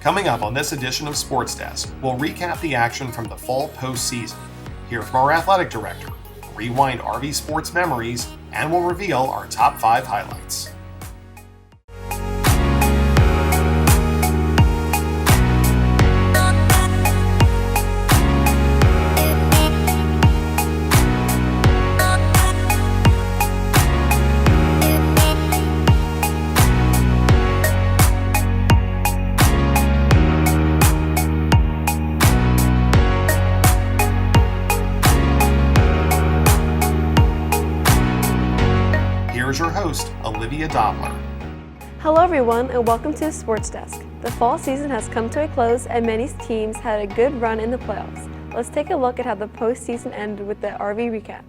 Coming up on this edition of Sports Desk, we'll recap the action from the fall postseason, hear from our athletic director, rewind RV sports memories, and we'll reveal our top 5 highlights. Here's your host, Olivia Dobler. Hello everyone and welcome to Sports Desk. The fall season has come to a close and many teams had a good run in the playoffs. Let's take a look at how the postseason ended with the RV recap.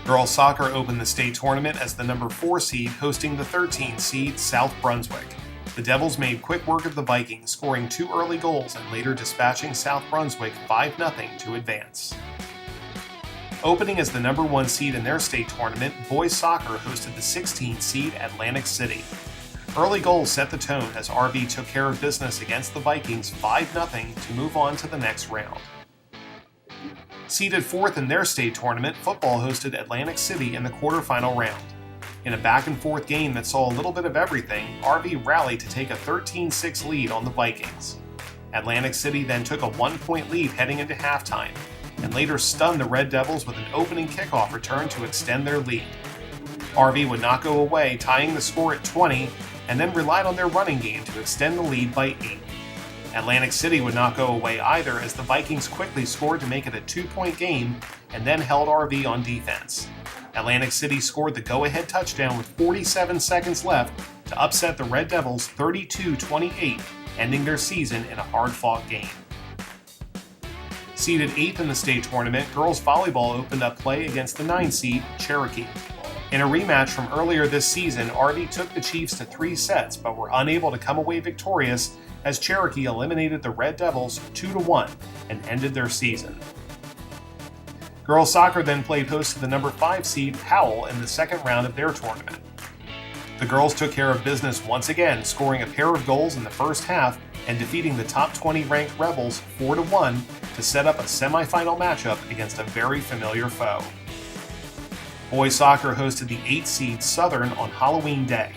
Girls soccer opened the state tournament as the number 4 seed hosting the 13 seed South Brunswick. The Devils made quick work of the Vikings, scoring 2 early goals and later dispatching South Brunswick 5-0 to advance. Opening as the number 1 seed in their state tournament, boys soccer hosted the 16 seed Atlantic City. Early goals set the tone as RV took care of business against the Vikings 5-0 to move on to the next round. Seeded 4th in their state tournament, football hosted Atlantic City in the quarterfinal round. In a back-and-forth game that saw a little bit of everything, RV rallied to take a 13-6 lead on the Vikings. Atlantic City then took a 1-point lead heading into halftime, and later stunned the Red Devils with an opening kickoff return to extend their lead. RV would not go away, tying the score at 20, and then relied on their running game to extend the lead by 8. Atlantic City would not go away either as the Vikings quickly scored to make it a 2-point game and then held RV on defense. Atlantic City scored the go-ahead touchdown with 47 seconds left to upset the Red Devils 32-28, ending their season in a hard-fought game. Seeded 8th in the state tournament, girls volleyball opened up play against the 9 seed Cherokee. In a rematch from earlier this season, RV took the Chiefs to 3 sets but were unable to come away victorious as Cherokee eliminated the Red Devils 2-1 and ended their season. Girls soccer then played host to the number 5 seed Powell in the second round of their tournament. The girls took care of business once again, scoring a pair of goals in the first half and defeating the top 20 ranked Rebels 4-1 to set up a semifinal matchup against a very familiar foe. Boys soccer hosted the 8 seed Southern on Halloween Day.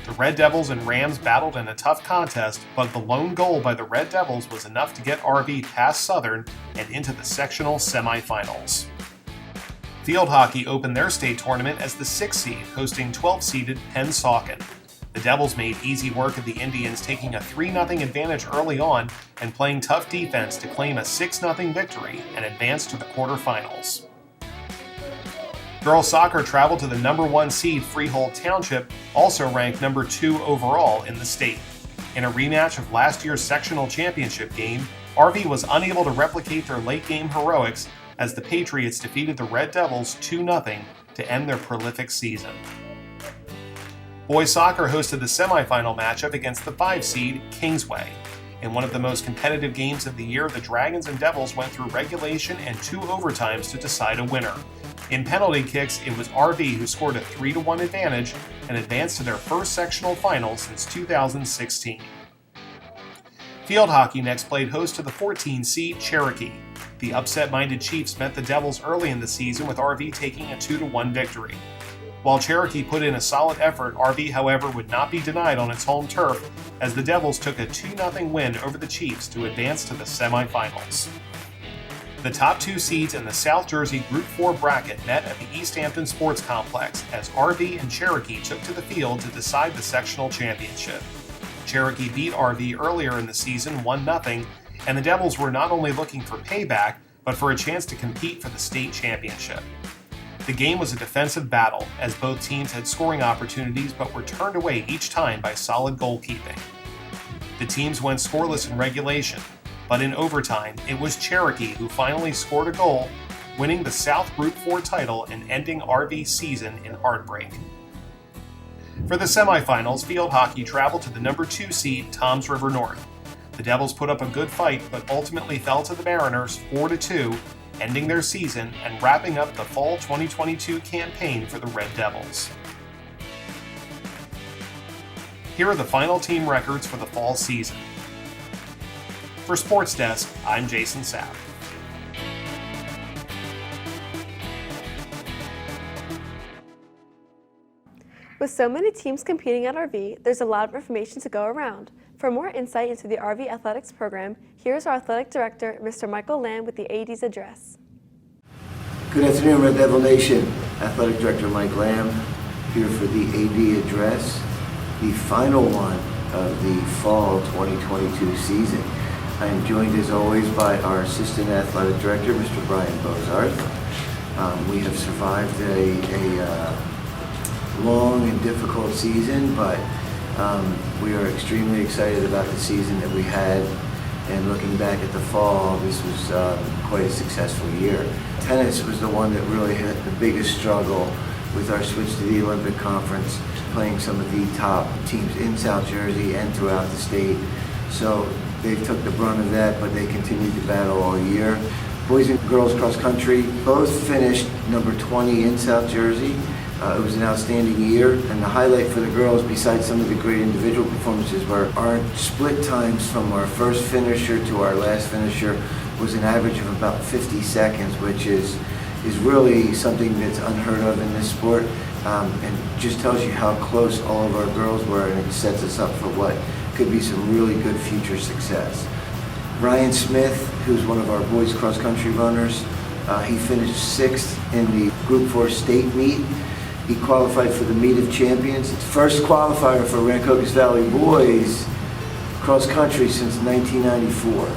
The Red Devils and Rams battled in a tough contest, but the lone goal by the Red Devils was enough to get RV past Southern and into the sectional semifinals. Field hockey opened their state tournament as the 6th seed, hosting 12-seeded Pennsauken. The Devils made easy work of the Indians, taking a 3-0 advantage early on and playing tough defense to claim a 6-0 victory and advance to the quarterfinals. Girls soccer traveled to the number 1 seed Freehold Township, also ranked number 2 overall in the state. In a rematch of last year's sectional championship game, RV was unable to replicate their late-game heroics as the Patriots defeated the Red Devils 2-0 to end their prolific season. Boys soccer hosted the semifinal matchup against the 5 seed Kingsway. In one of the most competitive games of the year, the Dragons and Devils went through regulation and 2 overtimes to decide a winner. In penalty kicks, it was RV who scored a 3-1 advantage and advanced to their first sectional final since 2016. Field hockey next played host to the 14 seed Cherokee. The upset-minded Chiefs met the Devils early in the season with RV taking a 2-1 victory. While Cherokee put in a solid effort, RV, however, would not be denied on its home turf as the Devils took a 2-0 win over the Chiefs to advance to the semifinals. The top 2 seeds in the South Jersey Group 4 bracket met at the East Hampton Sports Complex as RV and Cherokee took to the field to decide the sectional championship. Cherokee beat RV earlier in the season 1-0, and the Devils were not only looking for payback, but for a chance to compete for the state championship. The game was a defensive battle, as both teams had scoring opportunities but were turned away each time by solid goalkeeping. The teams went scoreless in regulation, but in overtime, it was Cherokee who finally scored a goal, winning the South Group 4 title and ending RV's season in heartbreak. For the semifinals, field hockey traveled to the number 2 seed Toms River North. The Devils put up a good fight, but ultimately fell to the Mariners 4-2 ending their season and wrapping up the Fall 2022 campaign for the Red Devils. Here are the final team records for the fall season. For Sports Desk, I'm Jason Sapp. With so many teams competing at RV, there's a lot of information to go around. For more insight into the RV Athletics program, here's our Athletic Director, Mr. Michael Lamb, with the AD's address. Good afternoon, Red Devil Nation. Athletic Director Mike Lamb here for the AD address, the final one of the Fall 2022 season. I am joined as always by our Assistant Athletic Director, Mr. Brian Bozarth. We have survived a long and difficult season, but we are extremely excited about the season that we had, and looking back at the fall, this was quite a successful year. Tennis was the one that really had the biggest struggle with our switch to the Olympic Conference, playing some of the top teams in South Jersey and throughout the state. So they took the brunt of that, but they continued to battle all year. Boys and girls cross country both finished number 20 in South Jersey. It was an outstanding year, and the highlight for the girls, besides some of the great individual performances, were our split times from our first finisher to our last finisher was an average of about 50 seconds, which is really something that's unheard of in this sport, and just tells you how close all of our girls were, and it sets us up for what could be some really good future success. Ryan Smith, who's one of our boys cross country runners, he finished 6th in the Group 4 state meet. He qualified for the Meet of Champions. It's first qualifier for Rancocas Valley boys cross country since 1994.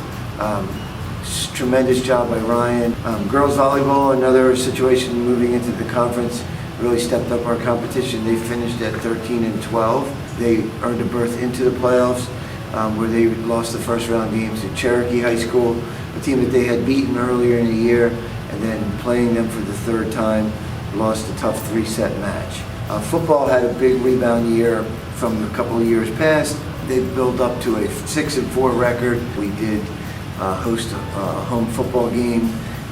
Tremendous job by Ryan. Girls volleyball, another situation moving into the conference, really stepped up our competition. They finished at 13 and 12. They earned a berth into the playoffs, where they lost the first round games to Cherokee High School, a team that they had beaten earlier in the year, and then playing them for the third time, lost a tough 3-set match. Football had a big rebound year from a couple of years past. They built up to a 6-4 record. We did host a home football game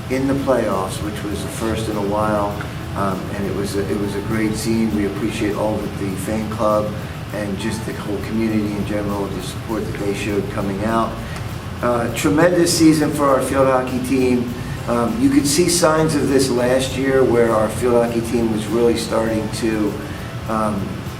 in the playoffs, which was the first in a while, and it was a great scene. We appreciate all of the fan club and just the whole community in general, the support that they showed coming out. Tremendous season for our field hockey team. You could see signs of this last year, where our field hockey team was really starting to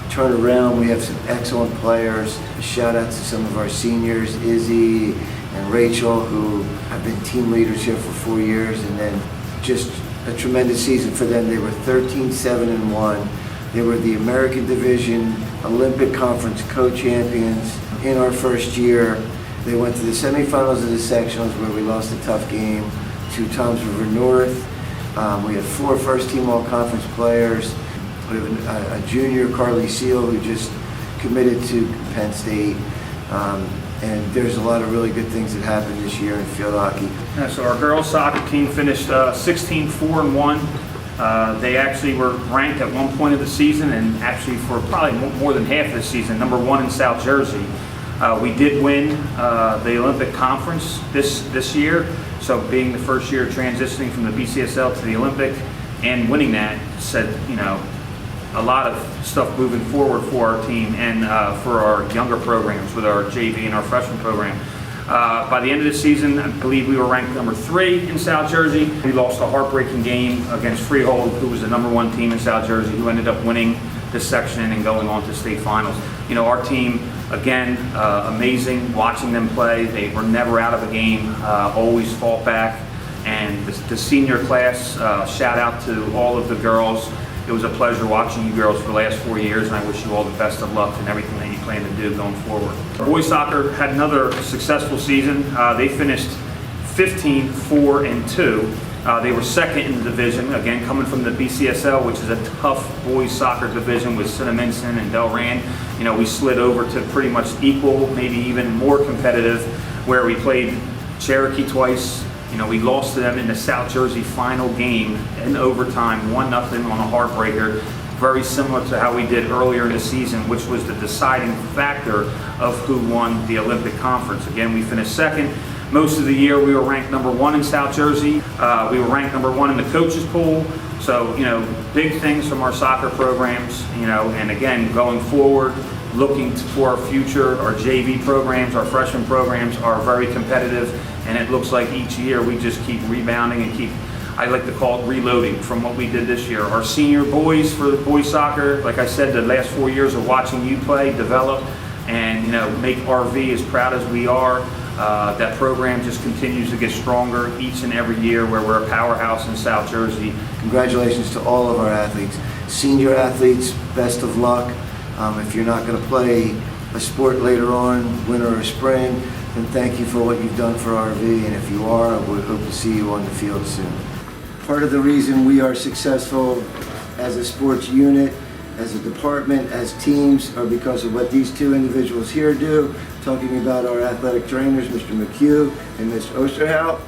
turn around. We have some excellent players. A shout out to some of our seniors, Izzy and Rachel, who have been team leaders here for 4 years, and then just a tremendous season for them. They were 13-7-1. They were the American Division Olympic Conference co-champions in our first year. They went to the semifinals of the sectionals, where we lost a tough game to Toms River North. We had 4 first-team all-conference players. We have a junior, Carly Seal, who just committed to Penn State. And there's a lot of really good things that happened this year in field hockey. Yeah, so our girls soccer team finished 16-4-1. They actually were ranked at one point of the season, and actually for probably more than half of the season, number 1 in South Jersey. We did win the Olympic Conference this year, so being the first year transitioning from the BCSL to the Olympic and winning that said, a lot of stuff moving forward for our team and for our younger programs with our JV and our freshman program. By the end of the season, I believe we were ranked number 3 in South Jersey. We lost a heartbreaking game against Freehold, who was the number 1 team in South Jersey, who ended up winning this section and going on to state finals. Our team, again, amazing watching them play. They were never out of a game, always fought back. And the senior class, shout out to all of the girls. It was a pleasure watching you girls for the last 4 years, and I wish you all the best of luck in everything that you plan to do going forward. Boys soccer had another successful season. They finished 15-4-2. They were second in the division, again coming from the BCSL, which is a tough boys soccer division with Cinnaminson and Delran. We slid over to pretty much equal, maybe even more competitive, where we played Cherokee twice. We lost to them in the South Jersey final game in overtime, 1-0 on a heartbreaker. Very similar to how we did earlier in the season, which was the deciding factor of who won the Olympic Conference. Again, we finished second. Most of the year we were ranked number 1 in South Jersey. We were ranked number 1 in the coaches pool. So, big things from our soccer programs, and again, going forward, looking for our future, our JV programs, our freshman programs are very competitive, and it looks like each year we just keep rebounding and I like to call it reloading from what we did this year. Our senior boys for the boys soccer, like I said, the last 4 years of watching you play, develop, and make RV as proud as we are. That program just continues to get stronger each and every year, where we're a powerhouse in South Jersey. Congratulations to all of our athletes. Senior athletes, best of luck. If you're not going to play a sport later on, winter or spring, then thank you for what you've done for RV, and if you are, I would hope to see you on the field soon. Part of the reason we are successful as a sports unit, as a department, as teams, are because of what these two individuals here do, talking about our athletic trainers, Mr. McHugh and Ms. Osterhout.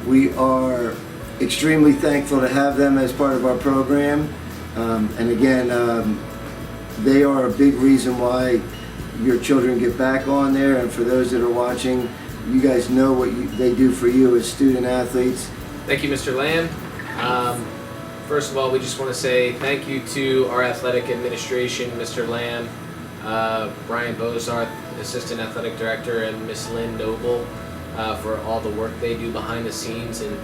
We are extremely thankful to have them as part of our program. And again, they are a big reason why your children get back on there. And for those that are watching, you guys know what they do for you as student athletes. Thank you, Mr. Lamb. First of all, we just want to say thank you to our athletic administration, Mr. Lamb, Brian Bozarth, Assistant Athletic Director, and Miss Lynn Noble for all the work they do behind the scenes and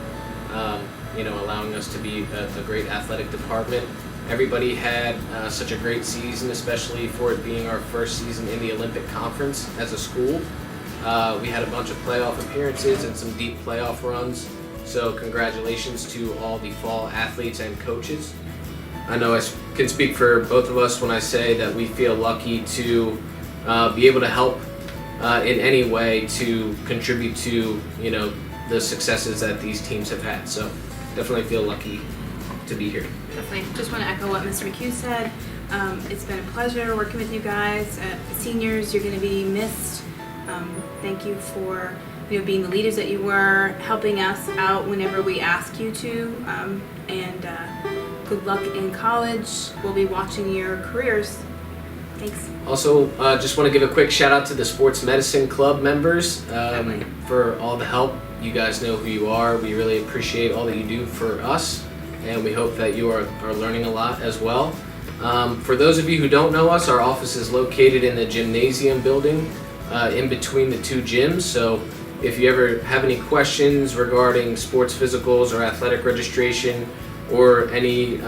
allowing us to be a great athletic department. Everybody had such a great season, especially for it being our first season in the Olympic Conference as a school. We had a bunch of playoff appearances and some deep playoff runs. So congratulations to all the fall athletes and coaches. I know I can speak for both of us when I say that we feel lucky to be able to help in any way to contribute to the successes that these teams have had. So definitely feel lucky to be here. Definitely. Just want to echo what Mr. McHugh said. It's been a pleasure working with you guys. Seniors, you're going to be missed. Thank you for being the leaders that you were, helping us out whenever we ask you to, and good luck in college. We'll be watching your careers. Thanks. Also, just want to give a quick shout out to the Sports Medicine Club members for all the help. You guys know who you are. We really appreciate all that you do for us, and we hope that you are learning a lot as well. For those of you who don't know us, our office is located in the gymnasium building in between the two gyms. So if you ever have any questions regarding sports physicals or athletic registration or any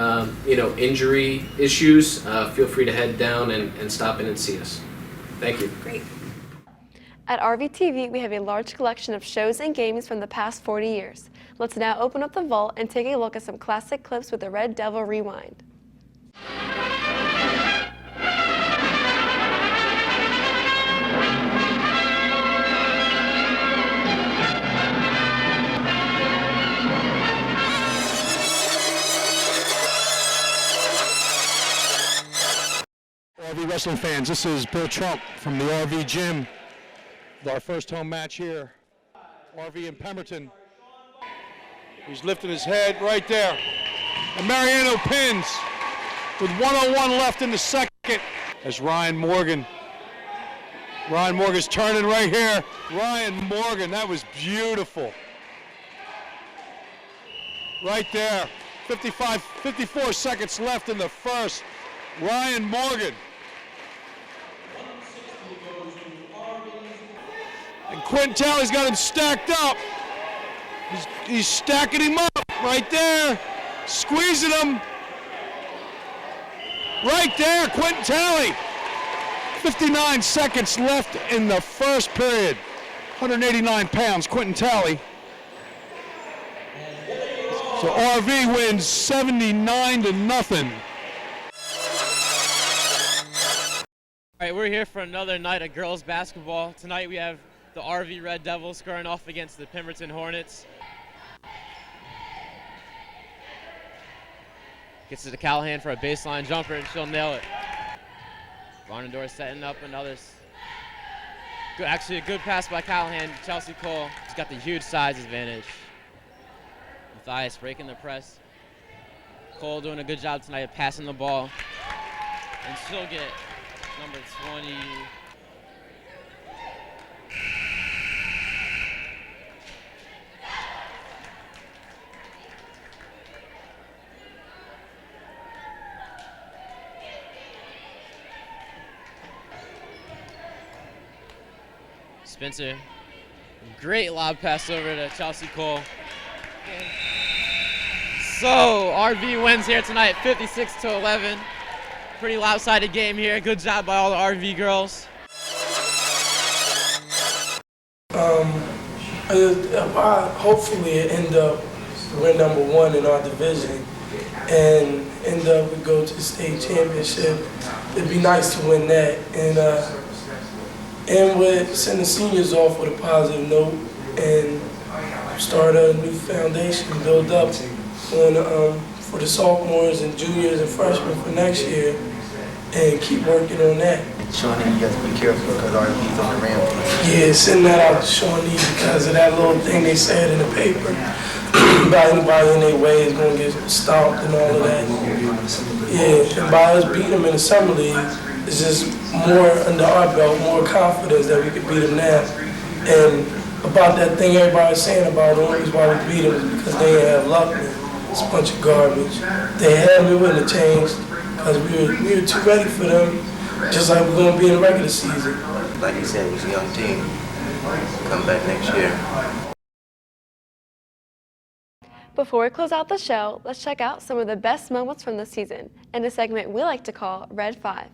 injury issues, feel free to head down and stop in and see us. Thank you. Great. At RVTV, we have a large collection of shows and games from the past 40 years. Let's now open up the vault and take a look at some classic clips with the Red Devil Rewind. RV Wrestling fans, this is Bill Trump from the RV Gym. Our first home match here, RV in Pemberton. He's lifting his head right there. And Mariano pins with 1:01 left in the second as Ryan Morgan's turning right here. Ryan Morgan, that was beautiful. Right there, 54 seconds left in the first. Ryan Morgan. And Quentin Talley's got him stacked up. He's stacking him up right there. Squeezing him. Right there, Quentin Talley. 59 seconds left in the first period. 189 pounds, Quentin Talley. So RV wins 79-0. All right, we're here for another night of girls basketball. Tonight we have the RV Red Devils squaring off against the Pemberton Hornets. Gets it to Callahan for a baseline jumper, and she'll nail it. Varnador setting up another. Actually, a good pass by Callahan. Chelsea Cole. She's got the huge size advantage. Matthias breaking the press. Cole doing a good job tonight of passing the ball. And she'll get number 20. Spencer, great lob pass over to Chelsea Cole. So RV wins here tonight, 56-11. Pretty lopsided game here. Good job by all the RV girls. Hopefully it end up we're #1 in our division and end up we go to the state championship. It'd be nice to win that and with send the seniors off with a positive note and start a new foundation, build up on for the sophomores and juniors and freshmen for next year and keep working on that. Shawnee, you have to be careful because RV's on the rampage. Yeah, send that out to Shawnee because of that little thing they said in the paper about anybody in their way is going to get stomped and all of that. Yeah, and by us beating them in the summer league, it's just more under our belt, more confidence that we could beat them now. And about that thing everybody's saying about the only reason why we beat them is because they didn't have luck. It's a bunch of garbage. They had me, wouldn't have changed because we were too ready for them, just like we're going to be in the regular season. Like you said, it's a young team. Come back next year. Before we close out the show, let's check out some of the best moments from the season in a segment we like to call Red 5.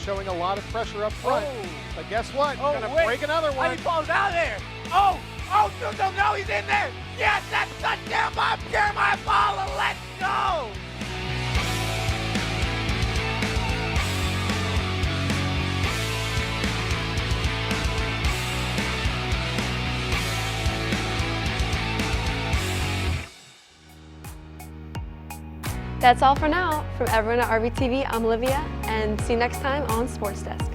Showing a lot of pressure up front. But guess what? You're going to break another one. He falls out there. Oh, no, he's in there. Yes, that's touchdown by Jeremiah Paula. Let's go. That's all for now. From everyone at RVTV, I'm Olivia, and see you next time on Sports Desk.